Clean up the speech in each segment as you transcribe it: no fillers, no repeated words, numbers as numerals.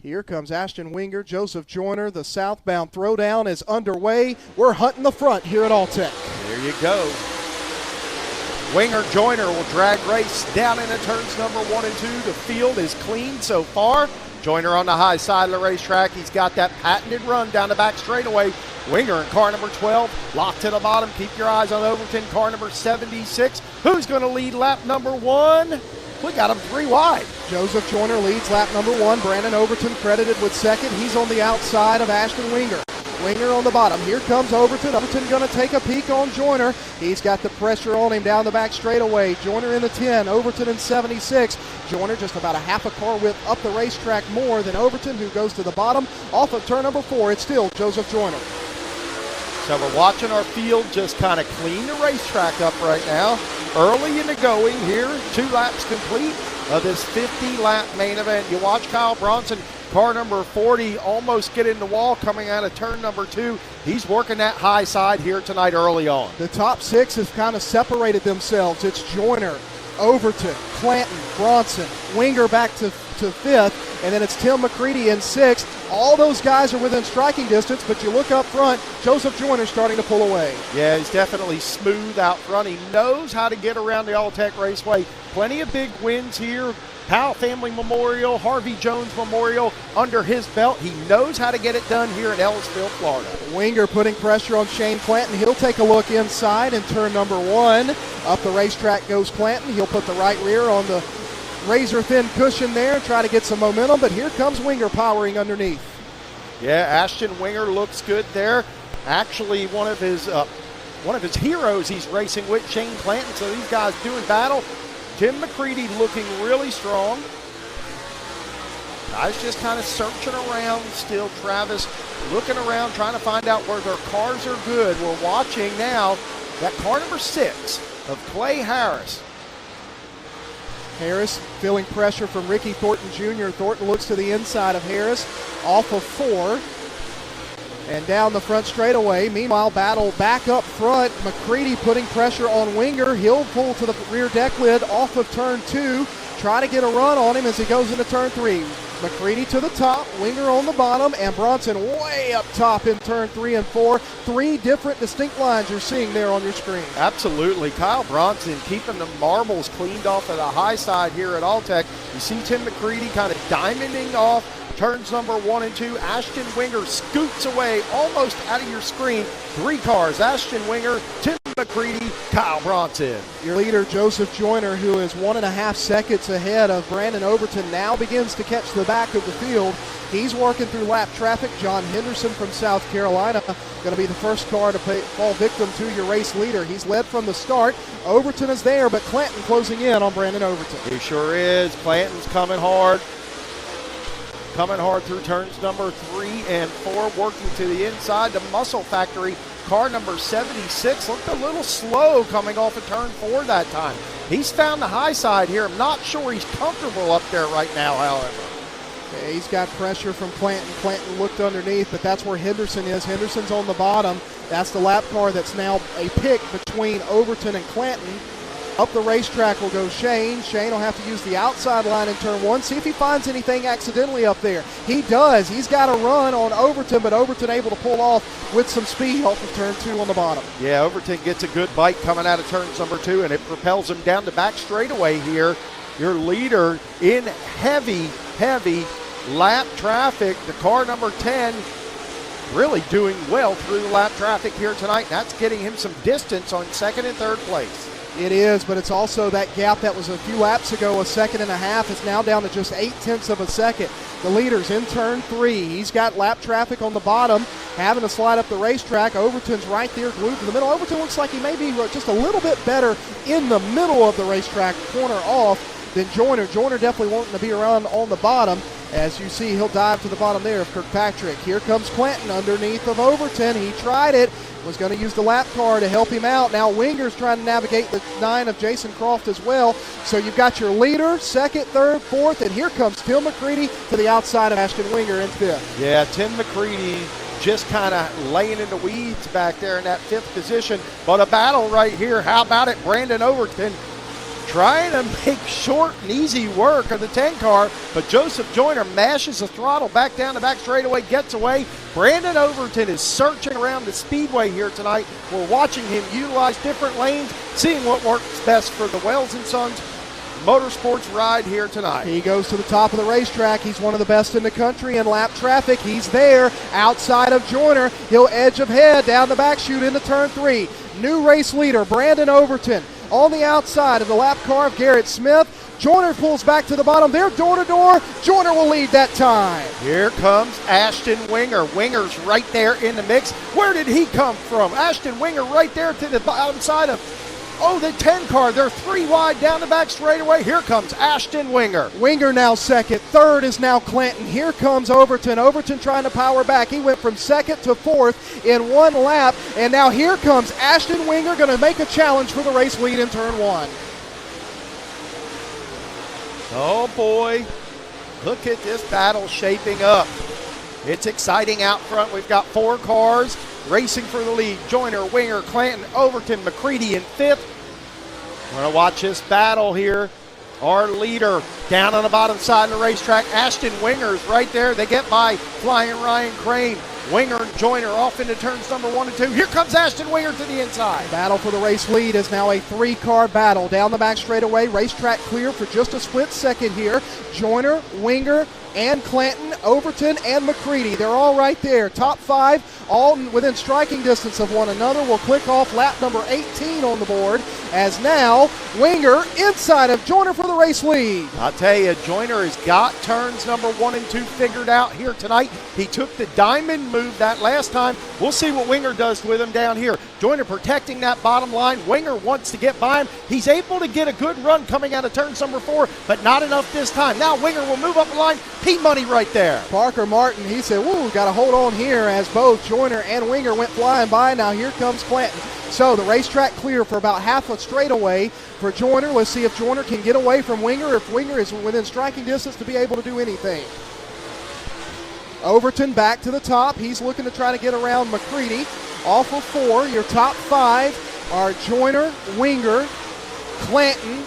Here comes Ashton Winger, Joseph Joyner. The southbound throwdown is underway. We're hunting the front here at All-Tech. There you go. Winger Joyner will drag race down into turns number 1 and 2. The field is clean so far. Joyner on the high side of the racetrack. He's got that patented run down the back straightaway. Winger in car number 12, locked to the bottom. Keep your eyes on Overton, car number 76. Who's going to lead lap number 1? We got him 3 wide. Joseph Joyner leads lap number 1. Brandon Overton credited with second. He's on the outside of Ashton Winger. Winger on the bottom. Here comes Overton. Overton going to take a peek on Joyner. He's got the pressure on him down the back straightaway. Joyner in the 10, Overton in 76. Joyner just about a half a car width up the racetrack more than Overton, who goes to the bottom. Off of turn number 4, it's still Joseph Joyner. So we're watching our field just kind of clean the racetrack up right now. Early in the going here, 2 laps complete of this 50-lap main event. You watch Kyle Bronson, car number 40, almost get in the wall coming out of turn number 2. He's working that high side here tonight early on. The top 6 have kind of separated themselves. It's Joyner, Overton, Clanton, Bronson, Winger back to 5th, and then it's Tim McCready in 6th. All those guys are within striking distance, but you look up front, Joseph Joyner starting to pull away. Yeah, he's definitely smooth out front. He knows how to get around the All-Tech Raceway. Plenty of big wins here. Powell Family Memorial, Harvey Jones Memorial under his belt. He knows how to get it done here in Ellisville, Florida. Winger putting pressure on Shane Clanton. He'll take a look inside in turn number 1. Up the racetrack goes Clanton. He'll put the right rear on the razor-thin cushion there, try to get some momentum, but here comes Winger powering underneath. Yeah, Ashton Winger looks good there. Actually, one of his heroes he's racing with, Shane Clanton, so these guys doing battle. Tim McCready looking really strong. Guys just kind of searching around still. Travis looking around, trying to find out where their cars are good. We're watching now that car number 6 of Clay Harris. Harris feeling pressure from Ricky Thornton Jr. Thornton looks to the inside of Harris, off of 4, and down the front straightaway. Meanwhile, battle back up front. McCready putting pressure on Winger. He'll pull to the rear deck lid off of turn 2, try to get a run on him as he goes into turn 3. McCready to the top, Winger on the bottom, and Bronson way up top in turn 3 and 4. 3 different distinct lines you're seeing there on your screen. Absolutely. Kyle Bronson keeping the marbles cleaned off of the high side here at All-Tech. You see Tim McCready kind of diamonding off turns number 1 and 2. Ashton Winger scoots away almost out of your screen. 3 cars, Ashton Winger, Tim McCready, Kyle Bronson. Your leader, Joseph Joyner, who is 1.5 seconds ahead of Brandon Overton, now begins to catch the back of the field. He's working through lap traffic. John Henderson from South Carolina going to be the first car to fall victim to your race leader. He's led from the start. Overton is there, but Clanton closing in on Brandon Overton. He sure is. Clanton's coming hard. Coming hard through turns number 3 and 4, working to the inside. The Muscle Factory, car number 76, looked a little slow coming off of turn 4 that time. He's found the high side here. I'm not sure he's comfortable up there right now, however. Okay, he's got pressure from Clanton. Clanton looked underneath, but that's where Henderson is. Henderson's on the bottom. That's the lap car that's now a pick between Overton and Clanton. Up the racetrack will go Shane. Shane will have to use the outside line in turn 1. See if he finds anything accidentally up there. He does. He's got a run on Overton, but Overton able to pull off with some speed off of turn 2 on the bottom. Yeah, Overton gets a good bite coming out of turns number 2, and it propels him down the back straightaway here. Your leader in heavy lap traffic, the car number 10, really doing well through the lap traffic here tonight. That's getting him some distance on 2nd and 3rd place. It is, but it's also that gap that was a few laps ago, 1.5 seconds. It's now down to just 0.8 of a second. The leader's in turn 3. He's got lap traffic on the bottom, having to slide up the racetrack. Overton's right there glued to the middle. Overton looks like he may be just a little bit better in the middle of the racetrack, corner off, than Joyner. Joyner definitely wanting to be around on the bottom. As you see, he'll dive to the bottom there of Kirkpatrick. Here comes Clanton underneath of Overton. He tried it, was going to use the lap car to help him out. Now Winger's trying to navigate the 9 of Jason Croft as well. So you've got your leader, 2nd, 3rd, 4th, and here comes Tim McCready to the outside of Ashton Winger in 5th. Yeah, Tim McCready just kind of laying in the weeds back there in that 5th position. But a battle right here. How about it? Brandon Overton trying to make short and easy work of the 10 car, but Joseph Joyner mashes the throttle back down the back straightaway, gets away. Brandon Overton is searching around the speedway here tonight. We're watching him utilize different lanes, seeing what works best for the Wells & Sons Motorsports ride here tonight. He goes to the top of the racetrack. He's one of the best in the country in lap traffic. He's there outside of Joyner. He'll edge ahead down the back chute into turn 3. New race leader Brandon Overton on the outside of the lap car of Garrett Smith. Joyner pulls back to the bottom. They're door to door. Joyner will lead that time. Here comes Ashton Winger. Winger's right there in the mix. Where did he come from? Ashton Winger right there to the bottom side of the 10 car. They're 3 wide down the back straightaway. Here comes Ashton Winger. Winger now second. Third is now Clanton. Here comes Overton. Overton trying to power back. He went from second to fourth in 1 lap. And now here comes Ashton Winger, going to make a challenge for the race lead in turn 1. Oh boy, look at this battle shaping up. It's exciting out front. We've got 4 cars racing for the lead. Joyner, Winger, Clanton, Overton, McCready in 5th. We're going to watch this battle here. Our leader down on the bottom side of the racetrack, Ashton Winger's right there. They get by Flying Ryan Crane. Winger and Joyner off into turns number 1 and 2. Here comes Ashton Winger to the inside. Battle for the race lead is now a 3-car battle. Down the back straightaway, racetrack clear for just a split second here. Joyner, Winger, and Clanton, Overton, and McCready. They're all right there. Top 5, all within striking distance of one another. We'll click off lap number 18 on the board as now Winger inside of Joyner for the race lead. I'll tell you, Joyner has got turns number 1 and 2 figured out here tonight. He took the diamond move that last time. We'll see what Winger does with him down here. Joyner protecting that bottom line. Winger wants to get by him. He's able to get a good run coming out of turns number 4, but not enough this time. Now Winger will move up the line. P-Money right there. Parker Martin, he said, woo, got to hold on here as both Joyner and Winger went flying by. Now here comes Clanton. So the racetrack clear for about half a straightaway for Joyner. Let's see if Joyner can get away from Winger, if Winger is within striking distance to be able to do anything. Overton back to the top. He's looking to try to get around McCready. Off of 4, your top 5 are Joyner, Winger, Clanton,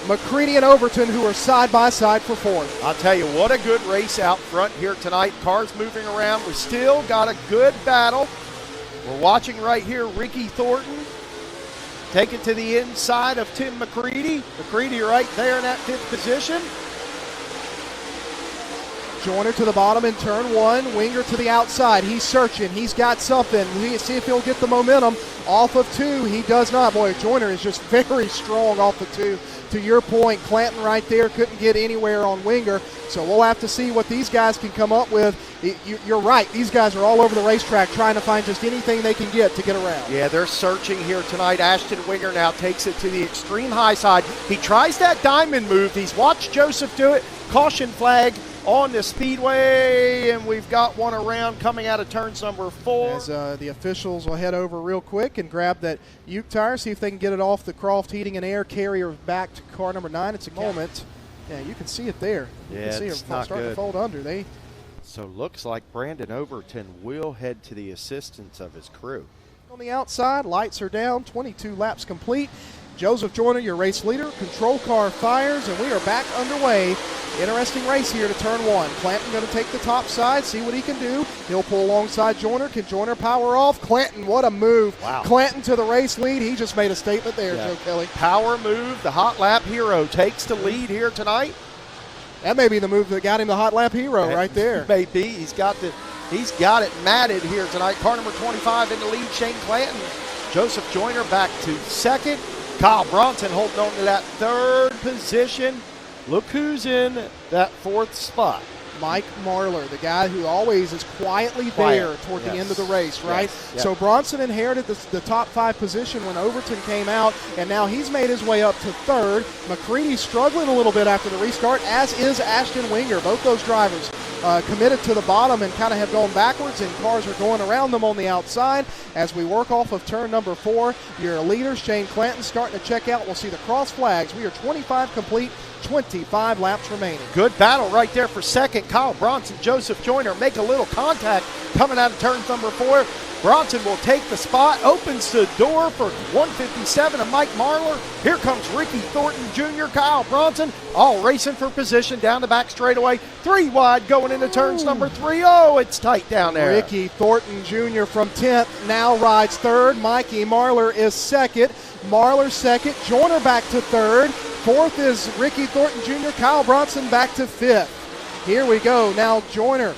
McCready, and Overton, who are side by side for 4th. I'll tell you, what a good race out front here tonight. Cars moving around. We still got a good battle. We're watching right here Ricky Thornton take it to the inside of Tim McCready. McCready right there in that 5th position. Joyner to the bottom in turn 1. Winger to the outside. He's searching. He's got something. See if he'll get the momentum. Off of 2, he does not. Boy, Joyner is just very strong off of 2. To your point, Clanton right there couldn't get anywhere on Winger. So we'll have to see what these guys can come up with. You're right. These guys are all over the racetrack trying to find just anything they can get to get around. Yeah, they're searching here tonight. Ashton Winger now takes it to the extreme high side. He tries that diamond move. He's watched Joseph do it. Caution flag on the speedway, and we've got one around coming out of turns number 4. As the officials will head over real quick and grab that Uke tire, see if they can get it off the Croft Heating and Air carrier back to car number 9. It's a moment. Yeah, you can see it there. You can see it starting to fold under. So looks like Brandon Overton will head to the assistance of his crew. On the outside, lights are down, 22 laps complete. Joseph Joyner, your race leader. Control car fires, and we are back underway. Interesting race here to turn 1. Clanton going to take the top side, see what he can do. He'll pull alongside Joyner. Can Joyner power off? Clanton, what a move. Wow. Clanton to the race lead. He just made a statement there, Joe Kelly. Power move. The hot lap hero takes the lead here tonight. That may be the move that got him the hot lap hero right there. Maybe. He's got it matted here tonight. Car number 25 in the lead, Shane Clanton. Joseph Joyner back to 2nd. Kyle Bronson holding on to that 3rd position. Look who's in that 4th spot. Mike Marlar, the guy who always is quietly there toward the end of the race, right? Yes. So Bronson inherited the top 5 position when Overton came out, and now he's made his way up to 3rd. McCready's struggling a little bit after the restart, as is Ashton Winger. Both those drivers committed to the bottom and kind of have gone backwards, and cars are going around them on the outside. As we work off of turn number 4, your leader, Shane Clanton, starting to check out. We'll see the cross flags. We are 25 complete. 25 laps remaining. Good battle right there for second. Kyle Bronson, Joseph Joyner make a little contact coming out of turns number 4. Bronson will take the spot, opens the door for 157 of Mike Marlar. Here comes Ricky Thornton Jr., Kyle Bronson, all racing for position down the back straightaway. 3 wide going into turns number 3. Oh, it's tight down there. Ricky Thornton Jr. from 10th now rides 3rd. Mikey Marlar is 2nd. Marlar 2nd. Joyner back to 3rd. 4th is Ricky Thornton Jr. Kyle Bronson back to 5th. Here we go. Now Joyner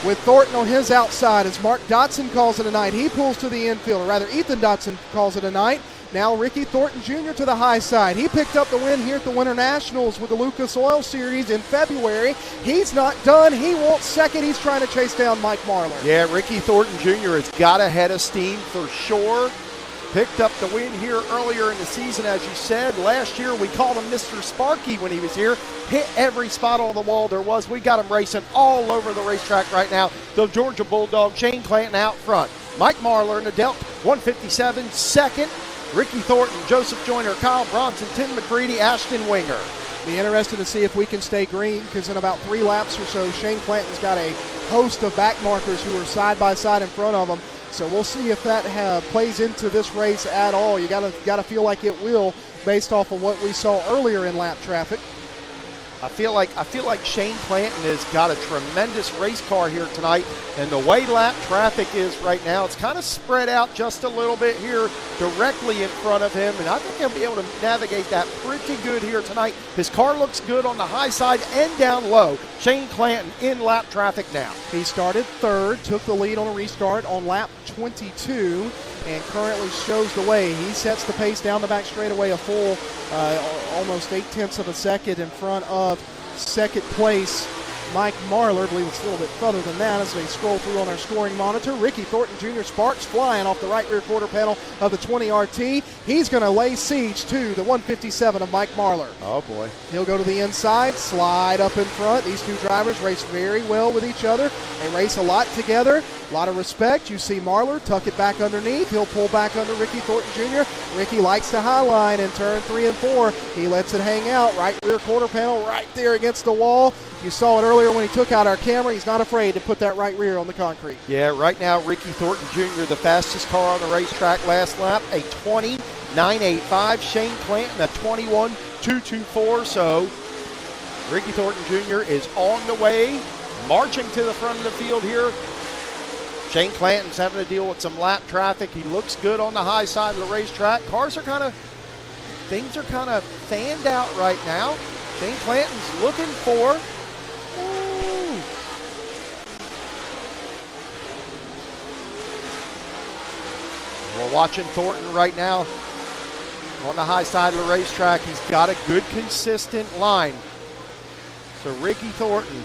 with Thornton on his outside as Mark Dotson calls it a night. He pulls to the infield, or rather Ethan Dotson calls it a night. Now Ricky Thornton Jr. to the high side. He picked up the win here at the Winter Nationals with the Lucas Oil Series in February. He's not done. He wants 2nd. He's trying to chase down Mike Marlar. Yeah, Ricky Thornton Jr. has got a head of steam for sure. Picked up the win here earlier in the season, as you said. Last year, we called him Mr. Sparky when he was here. Hit every spot on the wall there was. We got him racing all over the racetrack right now. The Georgia Bulldog, Shane Clanton out front. Mike Marlar in the Delt, 157, 2nd. Ricky Thornton, Joseph Joyner, Kyle Bronson, Tim McCready, Ashton Winger. Be interested to see if we can stay green, because in about 3 laps or so, Shane Clanton's got a host of back markers who are side by side in front of him. So we'll see if that plays into this race at all. You gotta feel like it will, based off of what we saw earlier in lap traffic. I feel like Shane Clanton has got a tremendous race car here tonight, and the way lap traffic is right now, it's kind of spread out just a little bit here directly in front of him, and I think he'll be able to navigate that pretty good here tonight. His car looks good on the high side and down low. Shane Clanton in lap traffic now. He started 3rd, took the lead on a restart on lap 22, and currently shows the way. He sets the pace down the back straightaway a full almost 0.8 of a second in front of 2nd place Mike Marlar. I believe it's a little bit further than that as they scroll through on our scoring monitor. Ricky Thornton Jr. sparks flying off the right rear quarter panel of the 20 RT. He's going to lay siege to the 157 of Mike Marlar. Oh, boy. He'll go to the inside, slide up in front. These two drivers race very well with each other. They race a lot together. A lot of respect. You see Marlar tuck it back underneath. He'll pull back under Ricky Thornton Jr. Ricky likes the high line in turn 3 and 4. He lets it hang out. Right rear quarter panel right there against the wall. You saw it earlier when he took out our camera. He's not afraid to put that right rear on the concrete. Yeah, right now Ricky Thornton Jr., the fastest car on the racetrack last lap, a 20.985. Shane Clanton, a 21.224. So Ricky Thornton Jr. is on the way, marching to the front of the field here. Shane Clanton's having to deal with some lap traffic. He looks good on the high side of the racetrack. Things are kind of fanned out right now. Shane Clanton's looking for. We're watching Thornton right now on the high side of the racetrack. He's got a good, consistent line. So Ricky Thornton,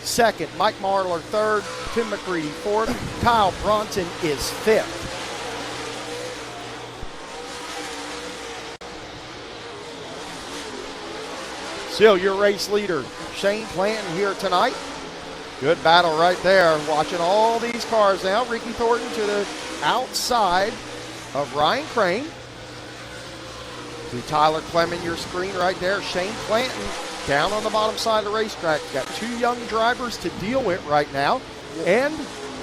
2nd. Mike Marlar, 3rd. Tim McCready, 4th. Kyle Bronson is 5th. Still your race leader, Shane Clanton here tonight. Good battle right there. Watching all these cars now. Ricky Thornton to the outside of Ryan Crane. To Tyler Clement, your screen right there. Shane Clanton down on the bottom side of the racetrack. Got 2 young drivers to deal with right now. And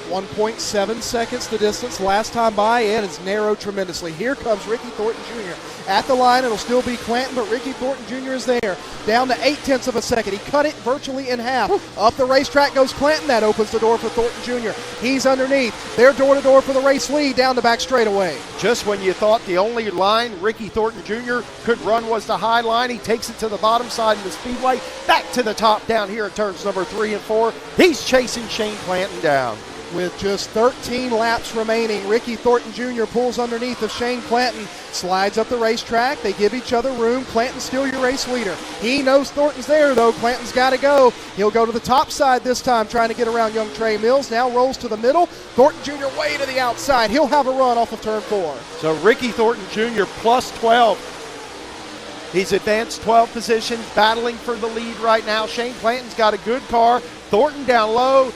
1.7 seconds the distance last time by, and it's narrowed tremendously. Here comes Ricky Thornton Jr. At the line, it'll still be Clanton, but Ricky Thornton Jr. is there. Down to 0.8 of a second. He cut it virtually in half. Up the racetrack goes Clanton. That opens the door for Thornton Jr. He's underneath. They're door-to-door for the race lead down the back straightaway. Just when you thought the only line Ricky Thornton Jr. could run was the high line, he takes it to the bottom side of the speedway, back to the top down here at turns number 3 and 4. He's chasing Shane Clanton down. With just 13 laps remaining, Ricky Thornton Jr. pulls underneath of Shane Clanton, slides up the racetrack. They give each other room. Clanton's still your race leader. He knows Thornton's there, though. Clanton's got to go. He'll go to the top side this time, trying to get around young Trey Mills. Now rolls to the middle. Thornton Jr. way to the outside. He'll have a run off of turn 4. So Ricky Thornton Jr. plus 12. He's advanced 12 positions, battling for the lead right now. Shane Clanton's got a good car. Thornton down low.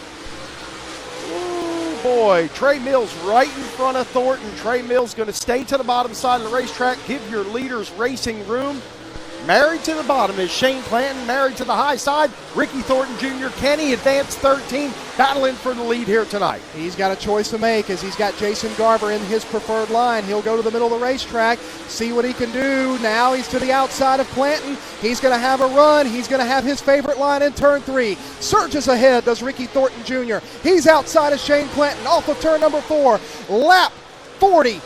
Boy, Trey Mills right in front of Thornton. Trey Mills going to stay to the bottom side of the racetrack, give your leaders racing room. Married to the bottom is Shane Clanton. Married to the high side, Ricky Thornton Jr. Can he advance 13, battling for the lead here tonight? He's got a choice to make as he's got Jason Garver in his preferred line. He'll go to the middle of the racetrack, see what he can do. Now he's to the outside of Clanton. He's going to have a run. He's going to have his favorite line in turn 3. Surges ahead, does Ricky Thornton Jr. He's outside of Shane Clanton off of turn number 4. Lap 40.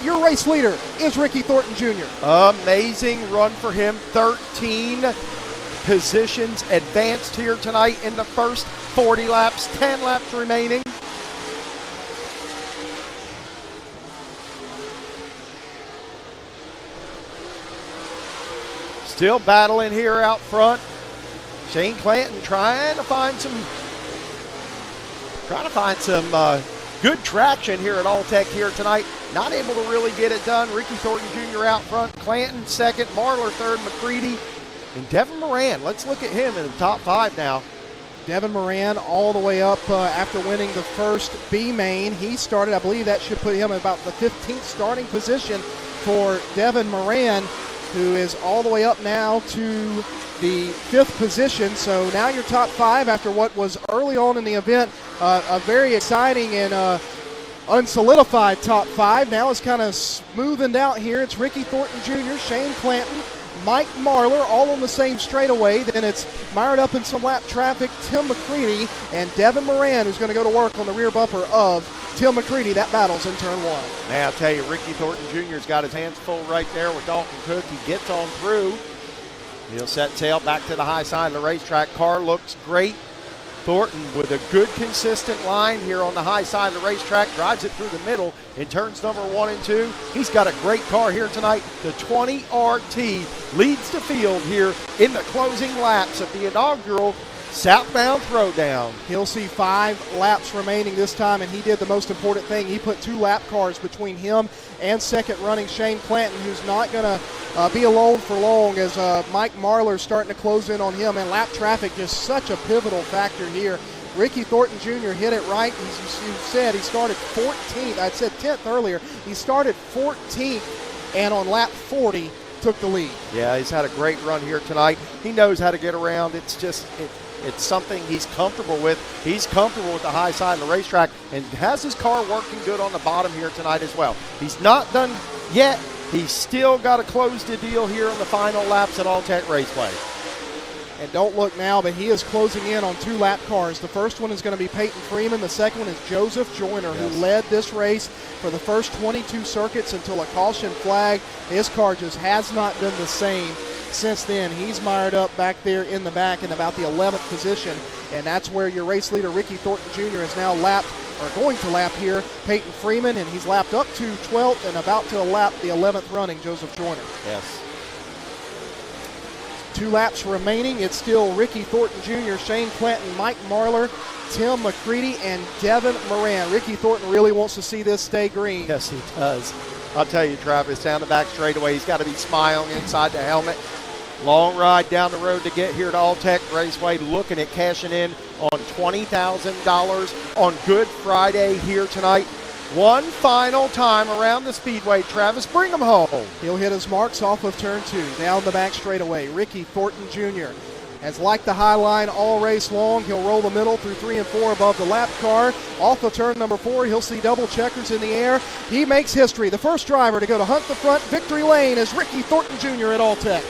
Your race leader is Ricky Thornton Jr. Amazing run for him. 13 positions advanced here tonight in the first 40 laps. 10 laps remaining. Still battling here out front. Shane Clanton trying to find some good traction here at All-Tech here tonight. Not able to really get it done. Ricky Thornton Jr. out front. Clanton second. Marlar third. McCready. And Devin Moran. Let's look at him in the top 5 now. Devin Moran all the way up after winning the first B main. He started, I believe that should put him in about the 15th starting position for Devin Moran, who is all the way up now to the 5th position. So now your top 5 after what was early on in the event, a very exciting and unsolidified top 5. Now it's kind of smoothing out here. It's Ricky Thornton Jr., Shane Clanton, Mike Marlar, all on the same straightaway. Then it's mired up in some lap traffic, Tim McCready, and Devin Moran, who's going to go to work on the rear bumper of Tim McCready. That battle's in turn 1. Now I'll tell you, Ricky Thornton Jr.'s got his hands full right there with Dalton Cook. He gets on through. He'll set sail back to the high side of the racetrack. Car looks great. Thornton with a good consistent line here on the high side of the racetrack, drives it through the middle in turns number 1 and 2. He's got a great car here tonight. The 20RT leads the field here in the closing laps of the inaugural southbound throwdown. He'll see 5 laps remaining this time, and he did the most important thing. He put 2 lap cars between him and second running Shane Clanton, who's not going to be alone for long as Mike Marlar's starting to close in on him. And lap traffic just such a pivotal factor here. Ricky Thornton Jr. hit it right. As you said, he started 14th. I said 10th earlier. He started 14th, and on lap 40 took the lead. Yeah, he's had a great run here tonight. He knows how to get around. It's just it's something he's comfortable with. He's comfortable with the high side of the racetrack and has his car working good on the bottom here tonight as well. He's not done yet. He's still got to close the deal here in the final laps at All-Tech Raceway. And don't look now, but he is closing in on 2 lap cars. The first one is going to be Peyton Freeman. The second one is Joseph Joyner, who led this race for the first 22 circuits until a caution flag. His car just has not been the same since then. He's mired up back there in the back in about the 11th position, and that's where your race leader Ricky Thornton Jr. is now going to lap here Peyton Freeman, and he's lapped up to 12th and about to lap the 11th running Joseph Joyner. Yes. 2 laps remaining. It's still Ricky Thornton Jr., Shane Clanton, Mike Marlar, Tim McCready, and Devin Moran. Ricky Thornton really wants to see this stay green. Yes, he does. I'll tell you, Travis, down the back straightaway, he's got to be smiling inside the helmet. Long ride down the road to get here to All-Tech Raceway, looking at cashing in on $20,000 on Good Friday here tonight. One final time around the speedway. Travis, bring him home. He'll hit his marks off of turn 2, down the back straightaway. Ricky Thornton Jr. has liked the high line all race long. He'll roll the middle through 3 and 4 above the lap car. Off of turn number 4, he'll see double checkers in the air. He makes history. The first driver to go to hunt the front victory lane is Ricky Thornton Jr. at All-Tech.